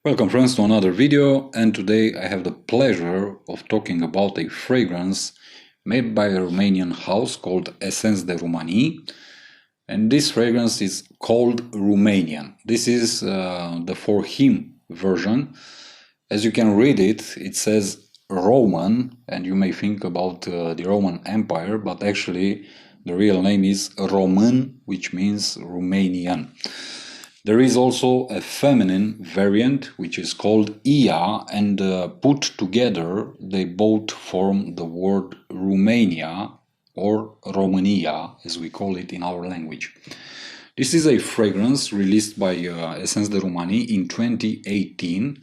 Welcome friends to another video, and today I have the pleasure of talking about a fragrance made by a Romanian house called Essence de Roumanie, and this fragrance is called Romanian. This is the for him version. As you can read it, it says Roman, and you may think about the Roman Empire, but actually the real name is Roman, which means Romanian. There is also a feminine variant which is called Ia, and put together they both form the word Romania or Romania as we call it in our language. This is a fragrance released by Essence de Roumanie in 2018,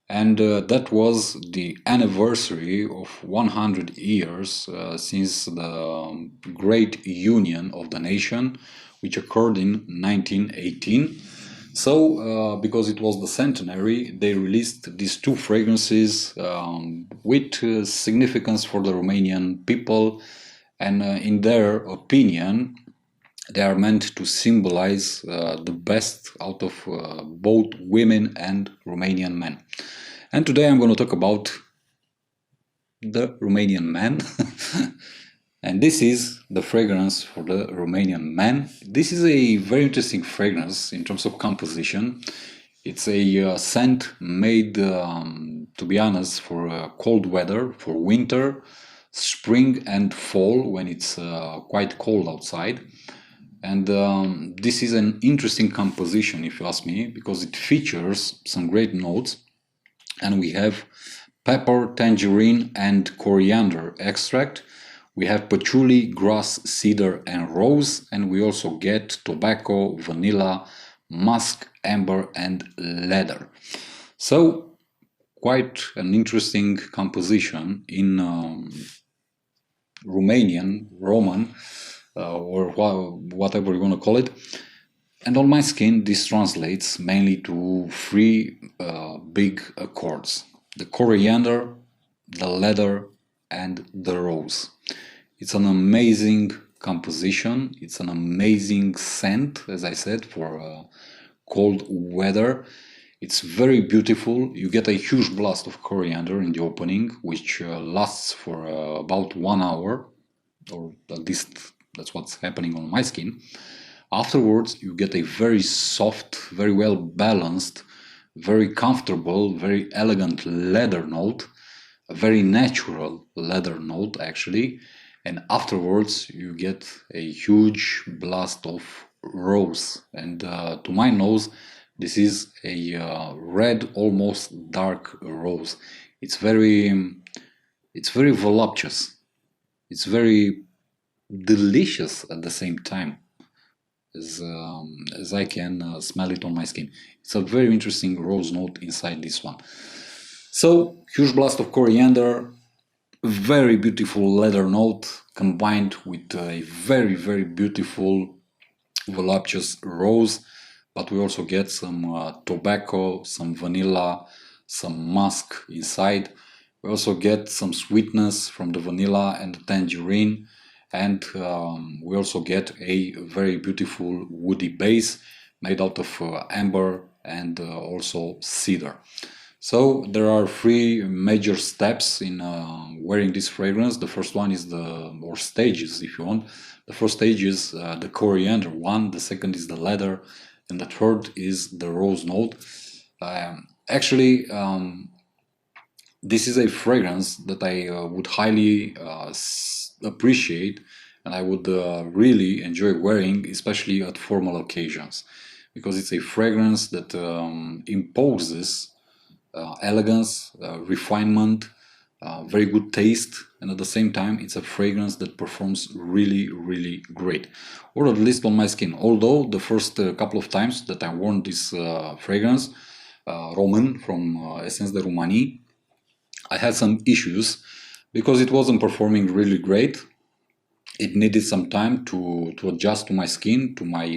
and that was the anniversary of 100 years since the Great Union of the Nation, which occurred in 1918. So, because it was the centenary, they released these two fragrances with significance for the Romanian people, and in their opinion, they are meant to symbolize the best out of both women and Romanian men. And today I'm going to talk about the Romanian man. And this is the fragrance for the Romanian man. This is a very interesting fragrance in terms of composition. It's a scent made, to be honest, for cold weather, for winter, spring and fall when it's quite cold outside. And this is an interesting composition, if you ask me, because it features some great notes. And we have pepper, tangerine, and coriander extract. We have patchouli, grass, cedar, and rose, and we also get tobacco, vanilla, musk, amber, and leather. So, quite an interesting composition in Romanian, Roman, or whatever you want to call it. And on my skin, this translates mainly to three big accords: the coriander, the leather, and the rose. It's an amazing composition. It's an amazing scent, as I said, for cold weather. It's very beautiful. You get a huge blast of coriander in the opening, which lasts for about 1 hour, or at least that's what's happening on my skin. Afterwards, you get a very soft, very well balanced, very comfortable, very elegant leather note, a very natural leather note actually. And afterwards, you get a huge blast of rose. And to my nose, this is a red, almost dark rose. It's very voluptuous. It's very delicious at the same time, as I can smell it on my skin. It's a very interesting rose note inside this one. So, huge blast of coriander, very beautiful leather note combined with a very, very beautiful voluptuous rose, but we also get some tobacco, some vanilla, some musk inside. We also get some sweetness from the vanilla and the tangerine, and we also get a very beautiful woody base made out of amber and also cedar. So there are three major steps in wearing this fragrance. The first one is or stages if you want. The first stage is the coriander one, the second is the leather, and the third is the rose note. Actually, this is a fragrance that I would highly appreciate, and I would really enjoy wearing, especially at formal occasions, because it's a fragrance that imposes elegance, refinement, very good taste, and at the same time it's a fragrance that performs really, really great, or at least on my skin. Although the first couple of times that I worn this fragrance, Roman from Essence de Roumanie, I had some issues because it wasn't performing really great. It needed some time to adjust to my skin, to my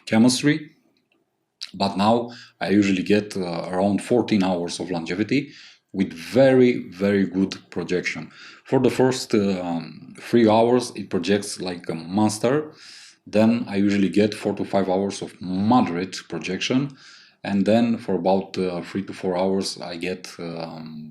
chemistry. But now I usually get around 14 hours of longevity with very, very good projection. For the first 3 hours, it projects like a monster. Then I usually get 4 to 5 hours of moderate projection. and then for about 3 to 4 hours I get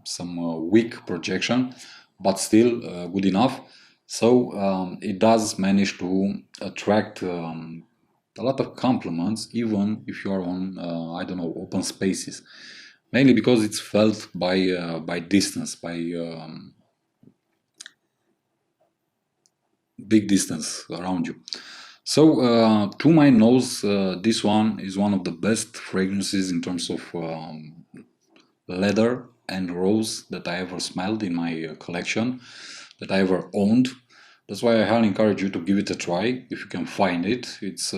some weak projection, but still good enough. So it does manage to attract a lot of compliments, even if you are on I don't know, open spaces, mainly because it's felt by distance, by big distance around you. So to my nose, this one is one of the best fragrances in terms of leather and rose that I ever smelled in my collection, that I ever owned. That's why I highly encourage you to give it a try if you can find it. It's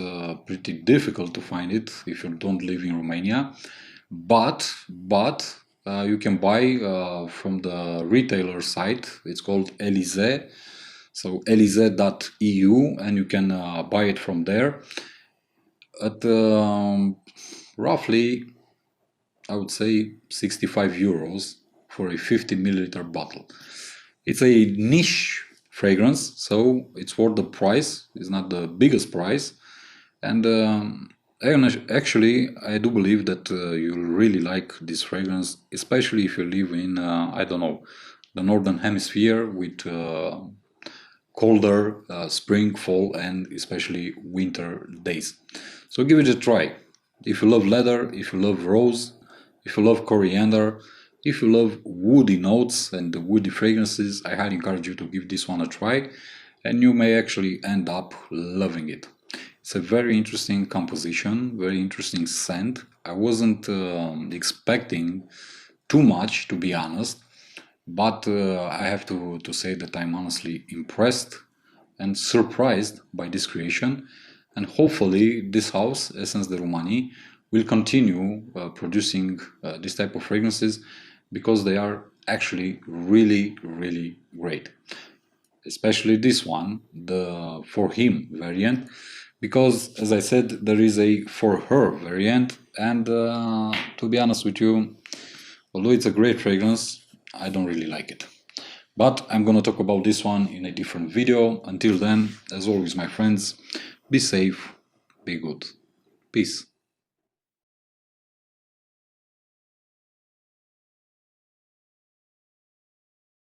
pretty difficult to find it if you don't live in Romania, but you can buy from the retailer site. It's called Elise, so elise.eu, and you can buy it from there at roughly, I would say, 65 euros for a 50 milliliter bottle. It's a niche fragrance, so it's worth the price. It's not the biggest price, and actually I do believe that you'll really like this fragrance, especially if you live in I don't know, the northern hemisphere with colder spring, fall, and especially winter days. So give it a try. If you love leather, if you love rose, if you love coriander, if you love woody notes and woody fragrances, I highly encourage you to give this one a try, and you may actually end up loving it. It's a very interesting composition, very interesting scent. I wasn't expecting too much, to be honest, but I have to say that I'm honestly impressed and surprised by this creation, and hopefully this house, Essence de Roumanie, will continue producing this type of fragrances, because they are actually really, really great. Especially this one, the For Him variant, because as I said, there is a For Her variant, and to be honest with you, although it's a great fragrance, I don't really like it. But I'm gonna talk about this one in a different video. Until then, as always, my friends, be safe, be good. Peace.